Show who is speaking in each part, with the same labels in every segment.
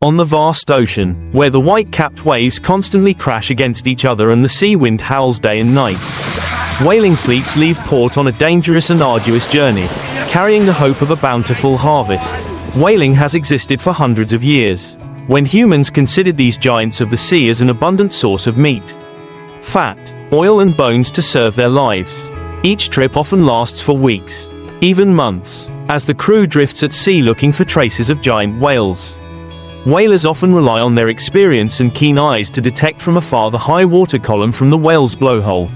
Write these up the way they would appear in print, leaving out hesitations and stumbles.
Speaker 1: On the vast ocean, where the white-capped waves constantly crash against each other and the sea wind howls day and night, whaling fleets leave port on a dangerous and arduous journey, carrying the hope of a bountiful harvest. Whaling has existed for hundreds of years, when humans considered these giants of the sea as an abundant source of meat, fat, oil and bones to serve their lives. Each trip often lasts for weeks, even months, as the crew drifts at sea looking for traces of giant whales. Whalers often rely on their experience and keen eyes to detect from afar the high water column from the whale's blowhole,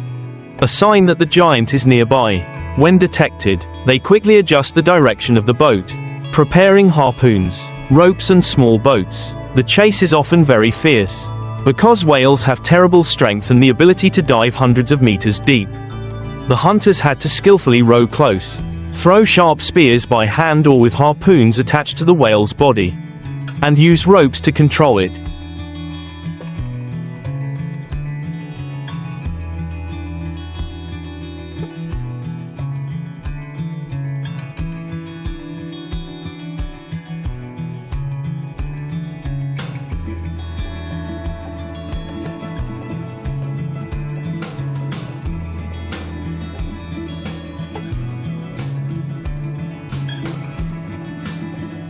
Speaker 1: a sign that the giant is nearby. When detected, they quickly adjust the direction of the boat, preparing harpoons, ropes and small boats. The chase is often very fierce, because whales have terrible strength and the ability to dive hundreds of meters deep. The hunters had to skillfully row close, throw sharp spears by hand or with harpoons attached to the whale's body, and use ropes to control it.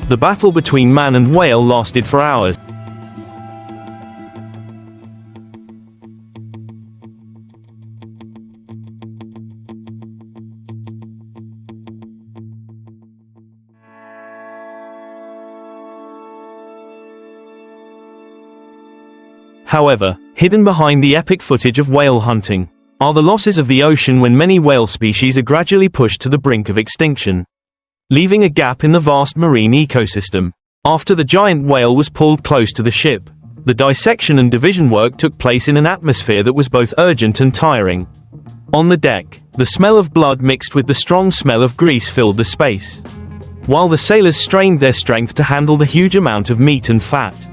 Speaker 1: The battle between man and whale lasted for hours. However, hidden behind the epic footage of whale hunting are the losses of the ocean when many whale species are gradually pushed to the brink of extinction, leaving a gap in the vast marine ecosystem. After the giant whale was pulled close to the ship, the dissection and division work took place in an atmosphere that was both urgent and tiring. On the deck, the smell of blood mixed with the strong smell of grease filled the space, while the sailors strained their strength to handle the huge amount of meat and fat.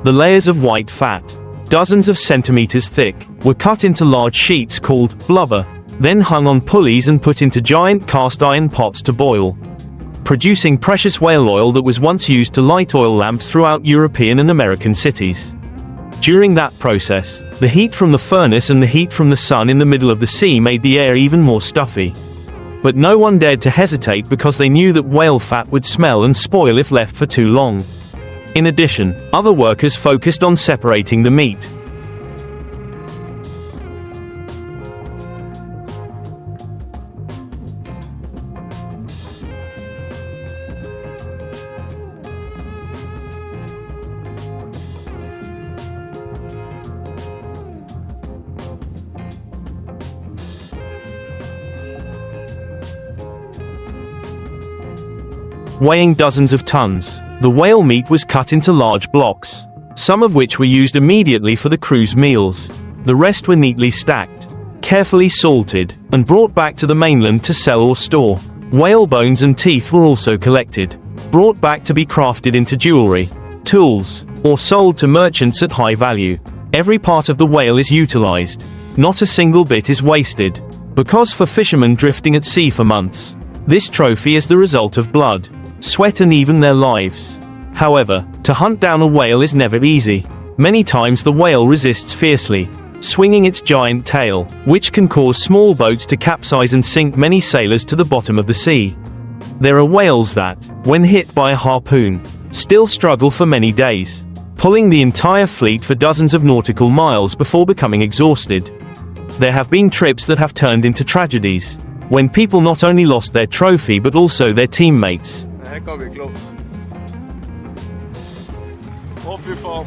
Speaker 1: The layers of white fat, dozens of centimeters thick, were cut into large sheets called blubber, then hung on pulleys and put into giant cast iron pots to boil, producing precious whale oil that was once used to light oil lamps throughout European and American cities. During that process, the heat from the furnace and the heat from the sun in the middle of the sea made the air even more stuffy. But no one dared to hesitate because they knew that whale fat would smell and spoil if left for too long. In addition, other workers focused on separating the meat. Weighing dozens of tons, the whale meat was cut into large blocks, some of which were used immediately for the crew's meals. The rest were neatly stacked, carefully salted, and brought back to the mainland to sell or store. Whale bones and teeth were also collected, brought back to be crafted into jewelry, tools, or sold to merchants at high value. Every part of the whale is utilized. Not a single bit is wasted, because for fishermen drifting at sea for months, this trophy is the result of blood, sweat and even their lives. However, to hunt down a whale is never easy. Many times the whale resists fiercely, swinging its giant tail, which can cause small boats to capsize and sink many sailors to the bottom of the sea. There are whales that, when hit by a harpoon, still struggle for many days, pulling the entire fleet for dozens of nautical miles before becoming exhausted. There have been trips that have turned into tragedies, when people not only lost their trophy but also their teammates.
Speaker 2: Här kommer vi close. Åh fy fan.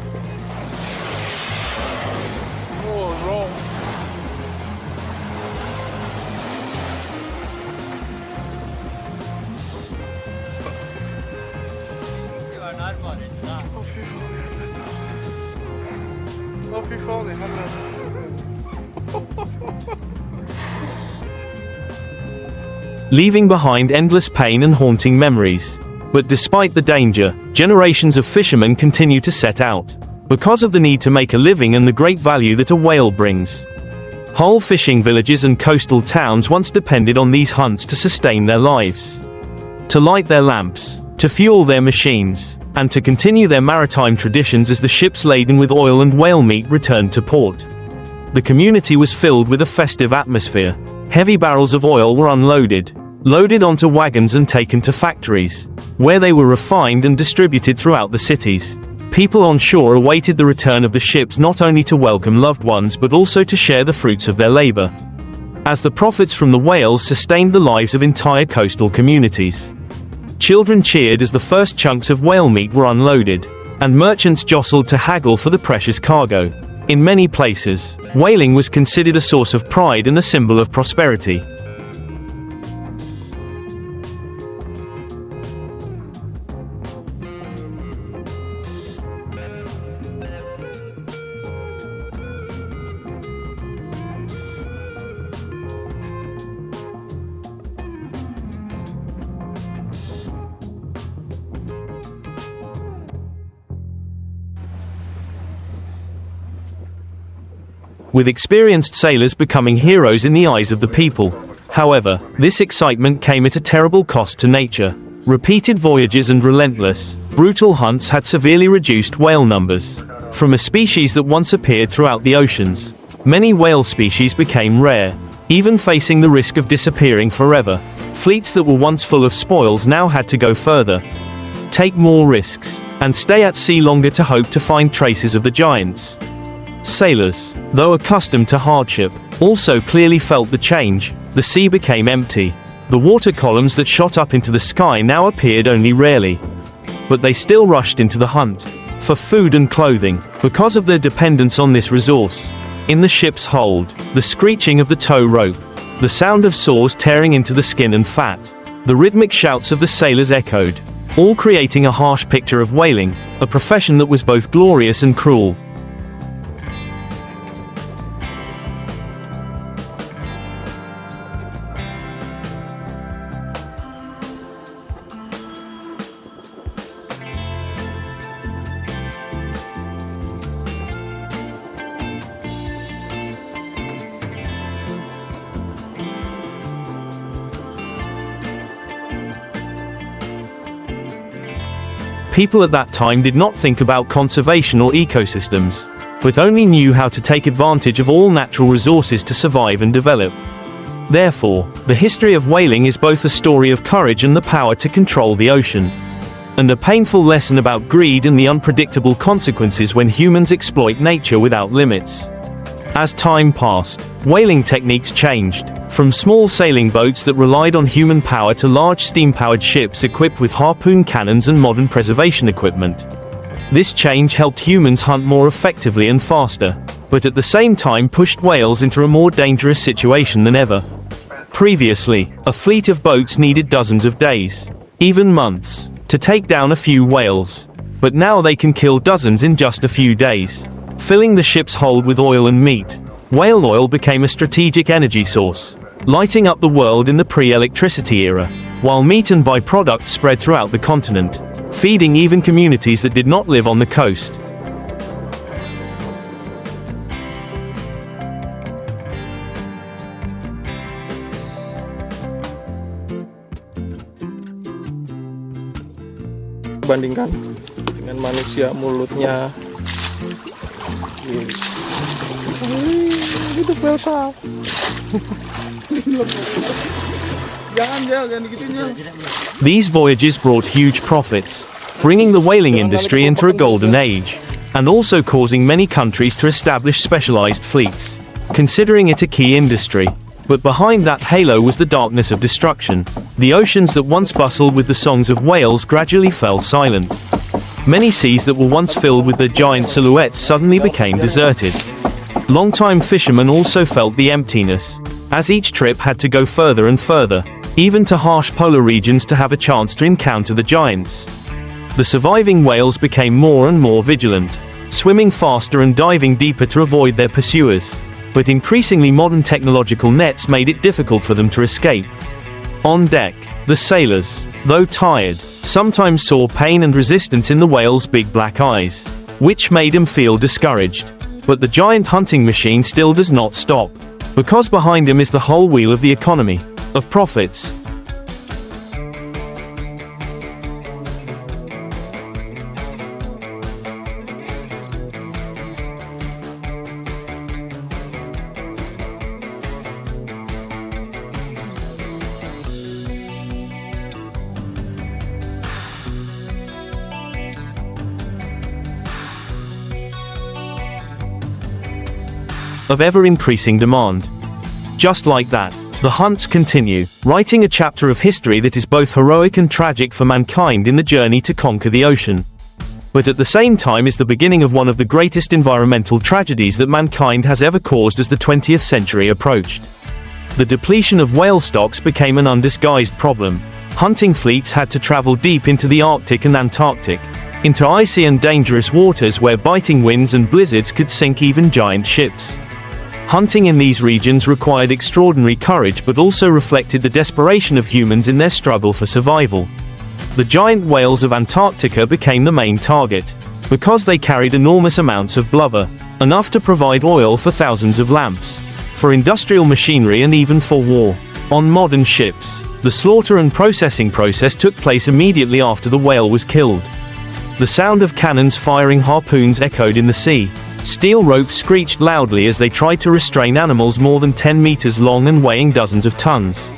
Speaker 2: Åh, Ross. Åh fy fan i helvete.
Speaker 1: Leaving behind endless pain and haunting memories. But despite the danger, generations of fishermen continue to set out, because of the need to make a living and the great value that a whale brings. Whole fishing villages and coastal towns once depended on these hunts to sustain their lives, to light their lamps, to fuel their machines, and to continue their maritime traditions as the ships laden with oil and whale meat returned to port. The community was filled with a festive atmosphere. Heavy barrels of oil were unloaded, loaded onto wagons and taken to factories, where they were refined and distributed throughout the cities. People on shore awaited the return of the ships not only to welcome loved ones but also to share the fruits of their labor, as the profits from the whales sustained the lives of entire coastal communities. Children cheered as the first chunks of whale meat were unloaded, and merchants jostled to haggle for the precious cargo. In many places, whaling was considered a source of pride and a symbol of prosperity. With experienced sailors becoming heroes in the eyes of the people. However, this excitement came at a terrible cost to nature. Repeated voyages and relentless, brutal hunts had severely reduced whale numbers. From a species that once appeared throughout the oceans, many whale species became rare, even facing the risk of disappearing forever. Fleets that were once full of spoils now had to go further, take more risks, and stay at sea longer to hope to find traces of the giants. Sailors, though accustomed to hardship, also clearly felt the change. The sea became empty. The water columns that shot up into the sky now appeared only rarely. But they still rushed into the hunt for food and clothing, because of their dependence on this resource. In the ship's hold, the screeching of the tow rope, the sound of saws tearing into the skin and fat, the rhythmic shouts of the sailors echoed, all creating a harsh picture of whaling, a profession that was both glorious and cruel. People at that time did not think about conservation or ecosystems, but only knew how to take advantage of all natural resources to survive and develop. Therefore, the history of whaling is both a story of courage and the power to control the ocean, and a painful lesson about greed and the unpredictable consequences when humans exploit nature without limits. As time passed, whaling techniques changed, from small sailing boats that relied on human power to large steam-powered ships equipped with harpoon cannons and modern preservation equipment. This change helped humans hunt more effectively and faster, but at the same time pushed whales into a more dangerous situation than ever. Previously, a fleet of boats needed dozens of days, even months, to take down a few whales, but now they can kill dozens in just a few days. Filling the ship's hold with oil and meat, whale oil became a strategic energy source, lighting up the world in the pre-electricity era, while meat and byproducts spread throughout the continent, feeding even communities that did not live on the coast.
Speaker 3: Bandingkan dengan manusia mulutnya. Itu fearsome. Jangan digitunya.
Speaker 1: These voyages brought huge profits, bringing the whaling industry into a golden age, and also causing many countries to establish specialized fleets, considering it a key industry. But behind that halo was the darkness of destruction. The oceans that once bustled with the songs of whales gradually fell silent. Many seas that were once filled with their giant silhouettes suddenly became deserted. Longtime fishermen also felt the emptiness, as each trip had to go further and further, even to harsh polar regions to have a chance to encounter the giants. The surviving whales became more and more vigilant, swimming faster and diving deeper to avoid their pursuers. But increasingly modern technological nets made it difficult for them to escape. On deck, the sailors, though tired, sometimes saw pain and resistance in the whale's big black eyes, which made him feel discouraged. But the giant hunting machine still does not stop, because behind him is the whole wheel of the economy, of profits. of ever-increasing demand. Just like that, the hunts continue, writing a chapter of history that is both heroic and tragic for mankind in the journey to conquer the ocean. But at the same time is the beginning of one of the greatest environmental tragedies that mankind has ever caused as the 20th century approached. The depletion of whale stocks became an undisguised problem. Hunting fleets had to travel deep into the Arctic and Antarctic, into icy and dangerous waters where biting winds and blizzards could sink even giant ships. Hunting in these regions required extraordinary courage but also reflected the desperation of humans in their struggle for survival. The giant whales of Antarctica became the main target, because they carried enormous amounts of blubber, enough to provide oil for thousands of lamps, for industrial machinery and even for war. On modern ships, the slaughter and processing process took place immediately after the whale was killed. The sound of cannons firing harpoons echoed in the sea. Steel ropes screeched loudly as they tried to restrain animals more than 10 meters long and weighing dozens of tons.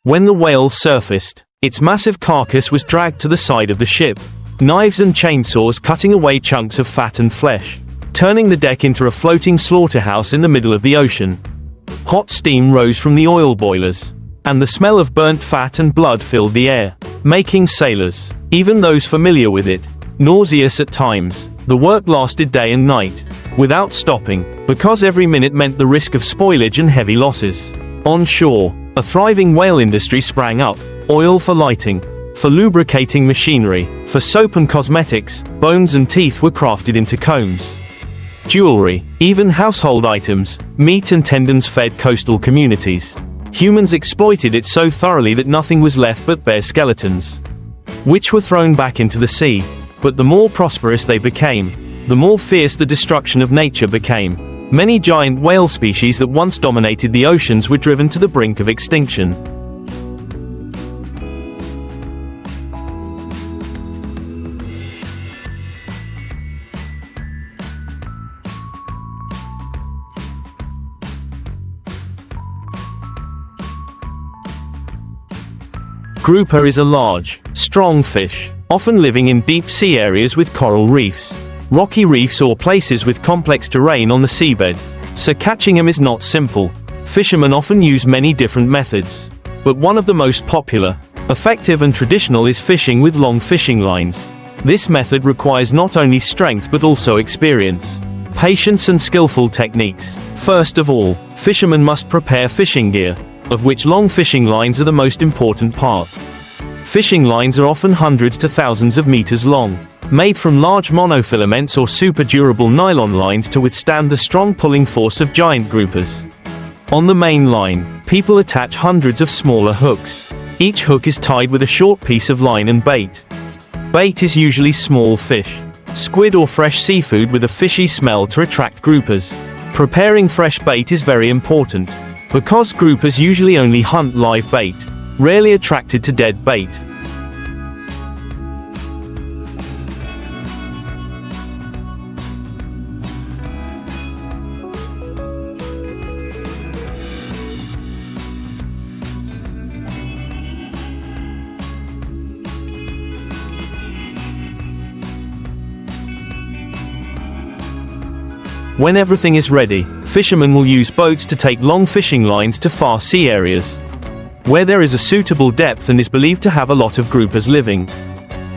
Speaker 1: When the whale surfaced, its massive carcass was dragged to the side of the ship, knives and chainsaws cutting away chunks of fat and flesh, turning the deck into a floating slaughterhouse in the middle of the ocean. Hot steam rose from the oil boilers, and the smell of burnt fat and blood filled the air, making sailors, even those familiar with it, nauseous at times. The work lasted day and night, without stopping, because every minute meant the risk of spoilage and heavy losses. On shore, a thriving whale industry sprang up: oil for lighting, for lubricating machinery, for soap and cosmetics. Bones and teeth were crafted into combs, jewelry, even household items. Meat and tendons fed coastal communities. Humans exploited it so thoroughly that nothing was left but bare skeletons, which were thrown back into the sea. But the more prosperous they became, the more fierce the destruction of nature became. Many giant whale species that once dominated the oceans were driven to the brink of extinction. Grouper is a large, strong fish, often living in deep sea areas with coral reefs, rocky reefs or places with complex terrain on the seabed, so catching them is not simple. Fishermen often use many different methods, but one of the most popular, effective and traditional is fishing with long fishing lines. This method requires not only strength but also experience, patience and skillful techniques. First of all, fishermen must prepare fishing gear, of which long fishing lines are the most important part. Fishing lines are often hundreds to thousands of meters long, made from large monofilaments or super durable nylon lines to withstand the strong pulling force of giant groupers. On the main line, people attach hundreds of smaller hooks. Each hook is tied with a short piece of line and bait. Bait is usually small fish, squid or fresh seafood with a fishy smell to attract groupers. Preparing fresh bait is very important, because groupers usually only hunt live bait, rarely attracted to dead bait. When everything is ready, fishermen will use boats to take long fishing lines to far sea areas, where there is a suitable depth and is believed to have a lot of groupers living.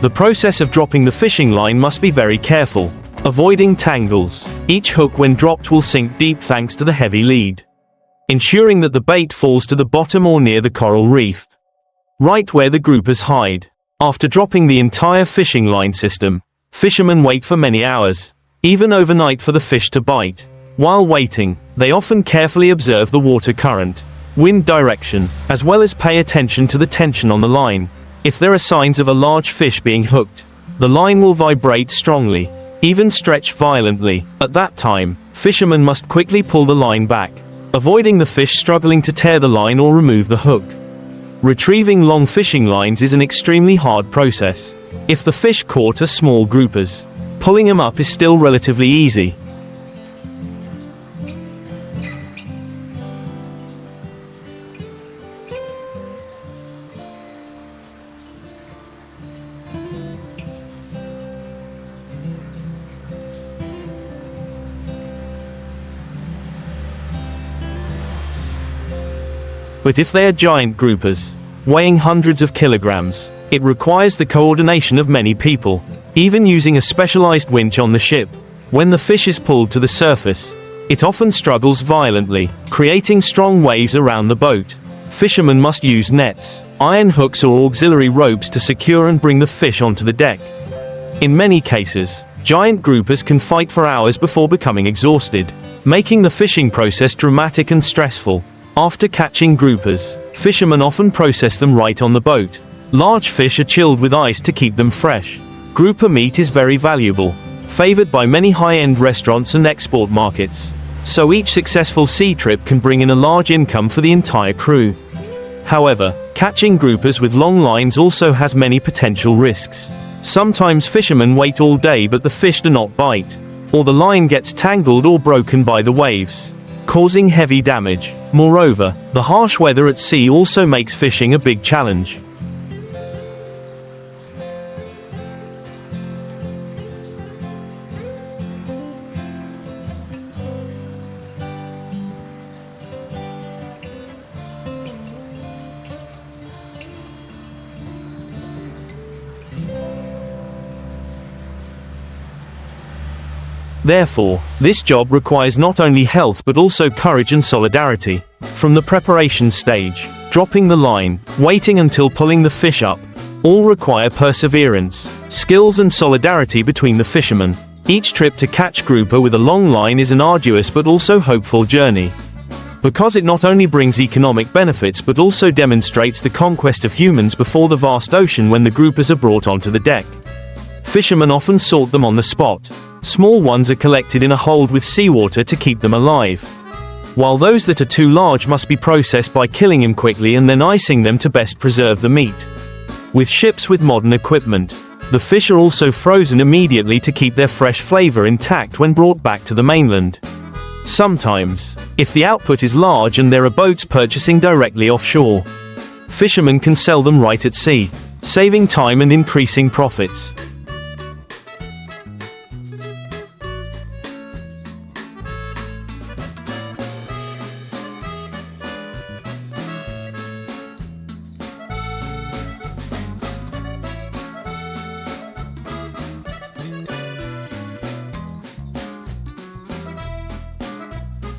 Speaker 1: The process of dropping the fishing line must be very careful, avoiding tangles. Each hook when dropped will sink deep thanks to the heavy lead, ensuring that the bait falls to the bottom or near the coral reef, right where the groupers hide. After dropping the entire fishing line system, fishermen wait for many hours, even overnight, for the fish to bite. While waiting, they often carefully observe the water current, wind direction, as well as pay attention to the tension on the line. If there are signs of a large fish being hooked, the line will vibrate strongly, even stretch violently. At that time, fishermen must quickly pull the line back, avoiding the fish struggling to tear the line or remove the hook. Retrieving long fishing lines is an extremely hard process. If the fish caught are small groupers, pulling them up is still relatively easy. But if they are giant groupers, weighing hundreds of kilograms, it requires the coordination of many people, even using a specialized winch on the ship. When the fish is pulled to the surface, it often struggles violently, creating strong waves around the boat. Fishermen must use nets, iron hooks or auxiliary ropes to secure and bring the fish onto the deck. In many cases, giant groupers can fight for hours before becoming exhausted, making the fishing process dramatic and stressful. After catching groupers, fishermen often process them right on the boat. Large fish are chilled with ice to keep them fresh. Grouper meat is very valuable, favored by many high-end restaurants and export markets. So each successful sea trip can bring in a large income for the entire crew. However, catching groupers with long lines also has many potential risks. Sometimes fishermen wait all day but the fish do not bite, or the line gets tangled or broken by the waves, causing heavy damage. Moreover, the harsh weather at sea also makes fishing a big challenge. Therefore, this job requires not only health but also courage and solidarity. From the preparation stage, dropping the line, waiting until pulling the fish up, all require perseverance, skills and solidarity between the fishermen. Each trip to catch grouper with a long line is an arduous but also hopeful journey, because it not only brings economic benefits but also demonstrates the conquest of humans before the vast ocean. When the groupers are brought onto the deck, fishermen often sort them on the spot. Small ones are collected in a hold with seawater to keep them alive, while those that are too large must be processed by killing them quickly and then icing them to best preserve the meat. With ships with modern equipment, the fish are also frozen immediately to keep their fresh flavor intact when brought back to the mainland. Sometimes, if the output is large and there are boats purchasing directly offshore, fishermen can sell them right at sea, saving time and increasing profits.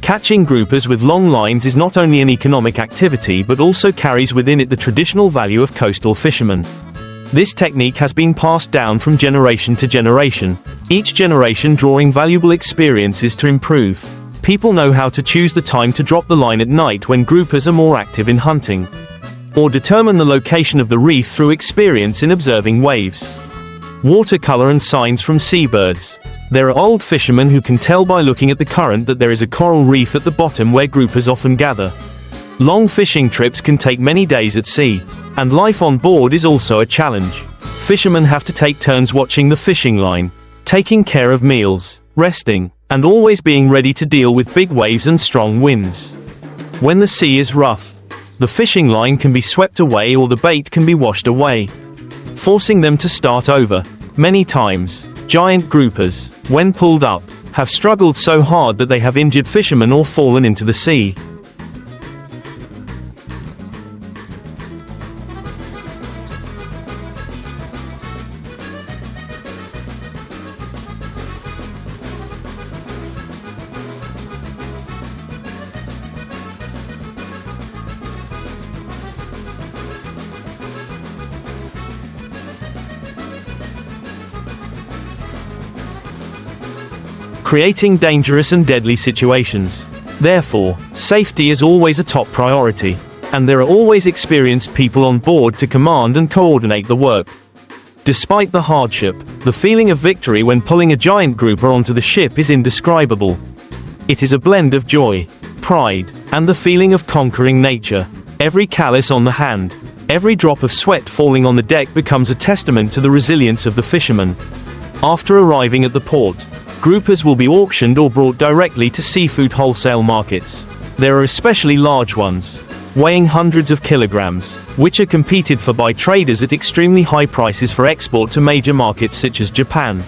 Speaker 1: Catching groupers with long lines is not only an economic activity but also carries within it the traditional value of coastal fishermen. This technique has been passed down from generation to generation, each generation drawing valuable experiences to improve. People know how to choose the time to drop the line at night when groupers are more active in hunting, or determine the location of the reef through experience in observing waves, watercolor and signs from seabirds. There are old fishermen who can tell by looking at the current that there is a coral reef at the bottom where groupers often gather. Long fishing trips can take many days at sea, and life on board is also a challenge. Fishermen have to take turns watching the fishing line, taking care of meals, resting, and always being ready to deal with big waves and strong winds. When the sea is rough, the fishing line can be swept away or the bait can be washed away, forcing them to start over. Many times, giant groupers, when pulled up, have struggled so hard that they have injured fishermen or fallen into the sea. Creating dangerous and deadly situations. Therefore, safety is always a top priority, and there are always experienced people on board to command and coordinate the work. Despite the hardship, the feeling of victory when pulling a giant grouper onto the ship is indescribable. It is a blend of joy, pride, and the feeling of conquering nature. Every callus on the hand, Every drop of sweat falling on the deck becomes a testament to the resilience of the fishermen. After arriving at the port, groupers will be auctioned or brought directly to seafood wholesale markets. There are especially large ones, weighing hundreds of kilograms, which are competed for by traders at extremely high prices for export to major markets such as Japan,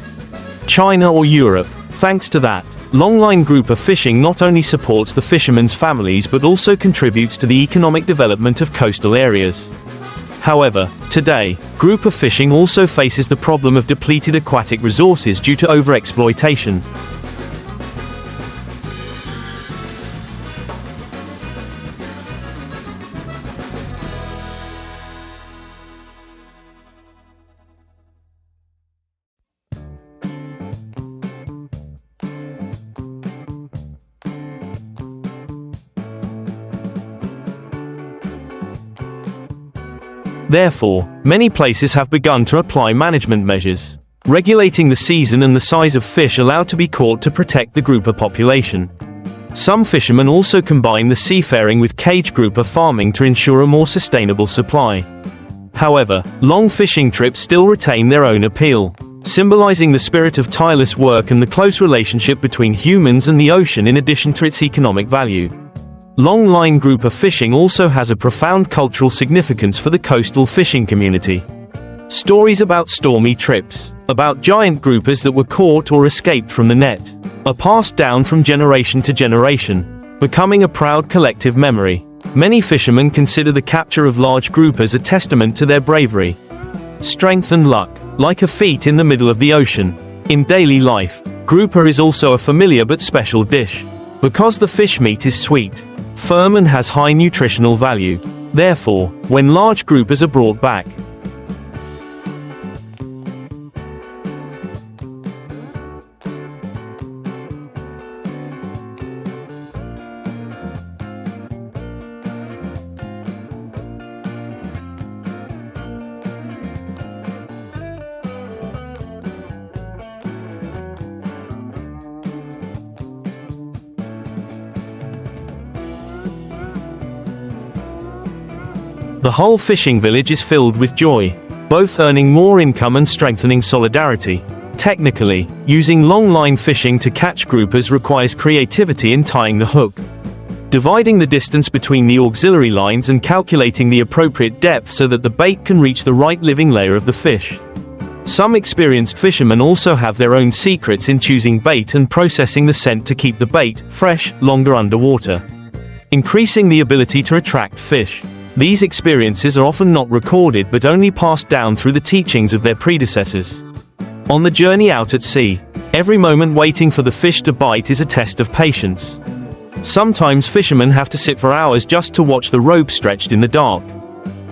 Speaker 1: China or Europe. Thanks to that, longline grouper fishing not only supports the fishermen's families but also contributes to the economic development of coastal areas. However, today, grouper fishing also faces the problem of depleted aquatic resources due to overexploitation. Therefore, many places have begun to apply management measures, regulating the season and the size of fish allowed to be caught to protect the grouper population. Some fishermen also combine the seafaring with cage grouper farming to ensure a more sustainable supply. However, long fishing trips still retain their own appeal, symbolizing the spirit of tireless work and the close relationship between humans and the ocean in addition to its economic value. Longline grouper fishing also has a profound cultural significance for the coastal fishing community. Stories about stormy trips, about giant groupers that were caught or escaped from the net, are passed down from generation to generation, becoming a proud collective memory. Many fishermen consider the capture of large groupers a testament to their bravery, strength and luck, like a feat in the middle of the ocean. In daily life, grouper is also a familiar but special dish, because the fish meat is sweet, firm and has high nutritional value. Therefore, when large groupers are brought back, the whole fishing village is filled with joy, both earning more income and strengthening solidarity. Technically, using longline fishing to catch groupers requires creativity in tying the hook, dividing the distance between the auxiliary lines and calculating the appropriate depth so that the bait can reach the right living layer of the fish. Some experienced fishermen also have their own secrets in choosing bait and processing the scent to keep the bait fresh longer underwater, increasing the ability to attract fish. These experiences are often not recorded but only passed down through the teachings of their predecessors. On the journey out at sea, every moment waiting for the fish to bite is a test of patience. Sometimes fishermen have to sit for hours just to watch the rope stretched in the dark,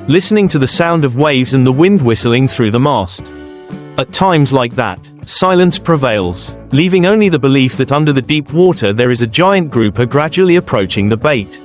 Speaker 1: listening to the sound of waves and the wind whistling through the mast. At times like that, silence prevails, leaving only the belief that under the deep water there is a giant grouper gradually approaching the bait.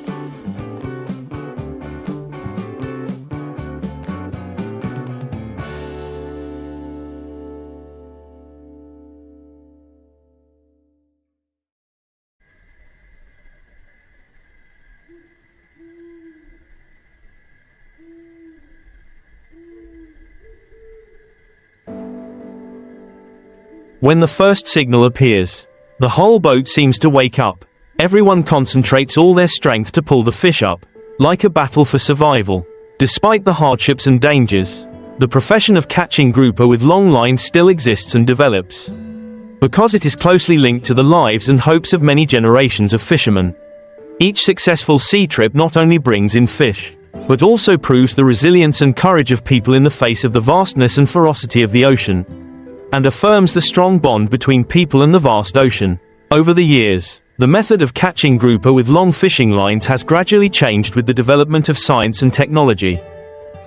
Speaker 1: When the first signal appears, the whole boat seems to wake up. Everyone concentrates all their strength to pull the fish up, like a battle for survival. Despite the hardships and dangers, the profession of catching grouper with long lines still exists and develops, because it is closely linked to the lives and hopes of many generations of fishermen. Each successful sea trip not only brings in fish, but also proves the resilience and courage of people in the face of the vastness and ferocity of the ocean, and affirms the strong bond between people and the vast ocean. Over the years, the method of catching grouper with long fishing lines has gradually changed with the development of science and technology.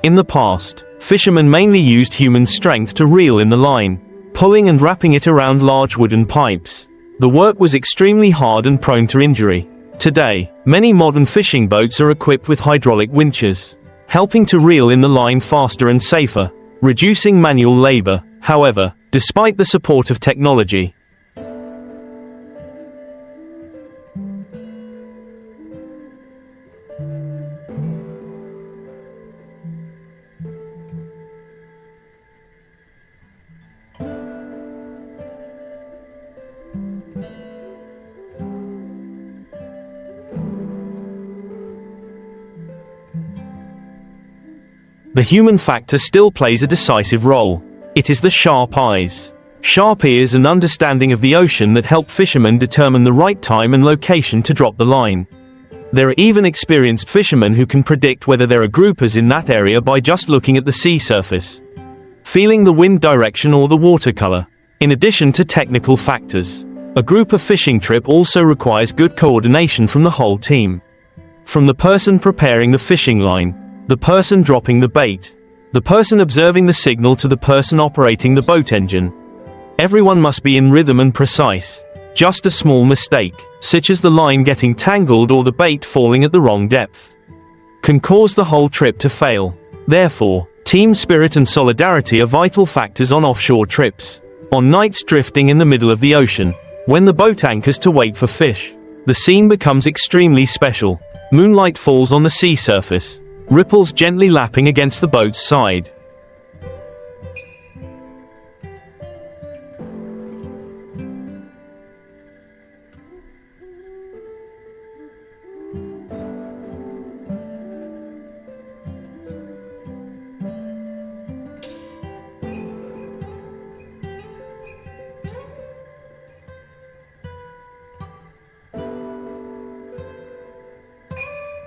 Speaker 1: In the past, fishermen mainly used human strength to reel in the line, pulling and wrapping it around large wooden pipes. The work was extremely hard and prone to injury. Today, many modern fishing boats are equipped with hydraulic winches, helping to reel in the line faster and safer, reducing manual labor. However, despite the support of technology, the human factor still plays a decisive role. It is the sharp eyes, sharp ears and understanding of the ocean that help fishermen determine the right time and location to drop the line. There are even experienced fishermen who can predict whether there are groupers in that area by just looking at the sea surface, feeling the wind direction or the water color. In addition to technical factors, a grouper fishing trip also requires good coordination from the whole team. From the person preparing the fishing line, the person dropping the bait, the person observing the signal to the person operating the boat engine. Everyone must be in rhythm and precise. Just a small mistake, such as the line getting tangled or the bait falling at the wrong depth, can cause the whole trip to fail. Therefore, team spirit and solidarity are vital factors on offshore trips. On nights drifting in the middle of the ocean, when the boat anchors to wait for fish, the scene becomes extremely special. Moonlight falls on the sea surface, ripples gently lapping against the boat's side.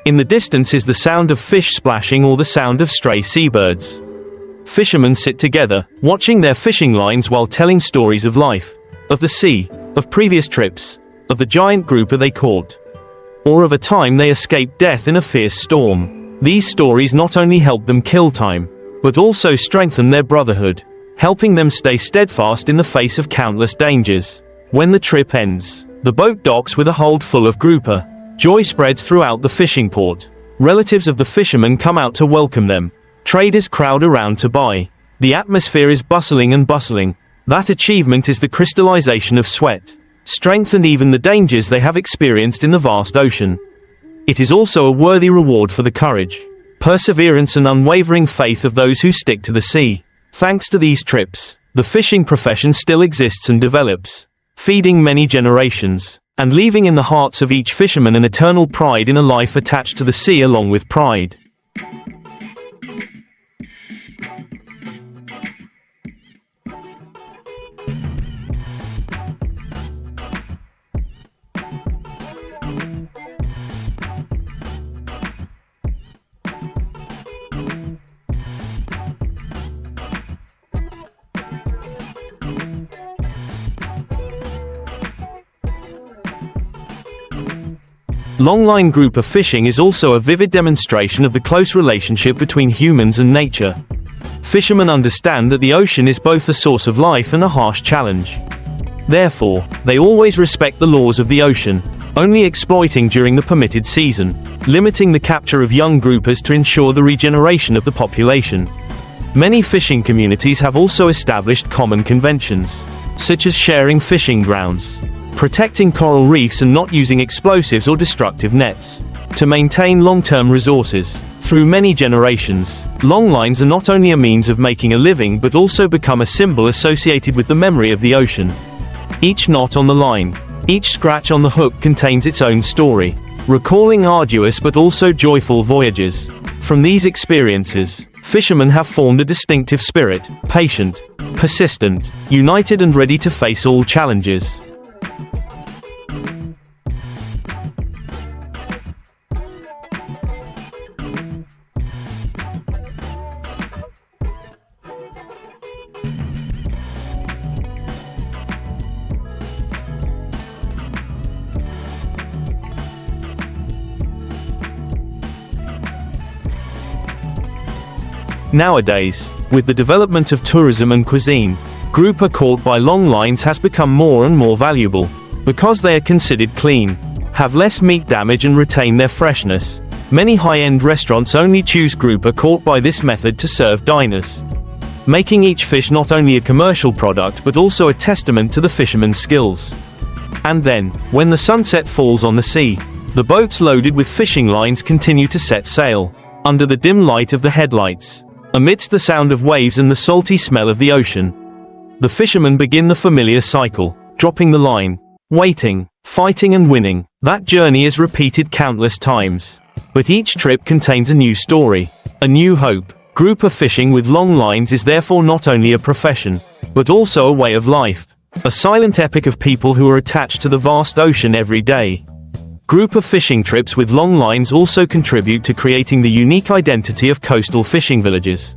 Speaker 1: In the distance is the sound of fish splashing or the sound of stray seabirds. Fishermen sit together, watching their fishing lines while telling stories of life, of the sea, of previous trips, of the giant grouper they caught, or of a time they escaped death in a fierce storm. These stories not only help them kill time, but also strengthen their brotherhood, helping them stay steadfast in the face of countless dangers. When the trip ends, the boat docks with a hold full of grouper. Joy spreads throughout the fishing port. Relatives of the fishermen come out to welcome them. Traders crowd around to buy. The atmosphere is bustling and bustling. That achievement is the crystallization of sweat, strength and even the dangers they have experienced in the vast ocean. It is also a worthy reward for the courage, perseverance and unwavering faith of those who stick to the sea. Thanks to these trips, the fishing profession still exists and develops, feeding many generations, and leaving in the hearts of each fisherman an eternal pride in a life attached to the sea along with pride. Longline grouper fishing is also a vivid demonstration of the close relationship between humans and nature. Fishermen understand that the ocean is both a source of life and a harsh challenge. Therefore, they always respect the laws of the ocean, only exploiting during the permitted season, limiting the capture of young groupers to ensure the regeneration of the population. Many fishing communities have also established common conventions, such as sharing fishing grounds, protecting coral reefs and not using explosives or destructive nets, to maintain long-term resources. Through many generations, longlines are not only a means of making a living but also become a symbol associated with the memory of the ocean. Each knot on the line, each scratch on the hook contains its own story, recalling arduous but also joyful voyages. From these experiences, fishermen have formed a distinctive spirit, patient, persistent, united and ready to face all challenges. Nowadays, with the development of tourism and cuisine, grouper caught by long lines has become more and more valuable, because they are considered clean, have less meat damage and retain their freshness. Many high-end restaurants only choose grouper caught by this method to serve diners, making each fish not only a commercial product but also a testament to the fisherman's skills. And then, when the sunset falls on the sea, the boats loaded with fishing lines continue to set sail, under the dim light of the headlights. Amidst the sound of waves and the salty smell of the ocean, the fishermen begin the familiar cycle, dropping the line, waiting, fighting and winning. That journey is repeated countless times. But each trip contains a new story, a new hope, Grouper fishing with long lines is therefore not only a profession, but also a way of life, a silent epic of people who are attached to the vast ocean every day. Grouper fishing trips with long lines also contribute to creating the unique identity of coastal fishing villages.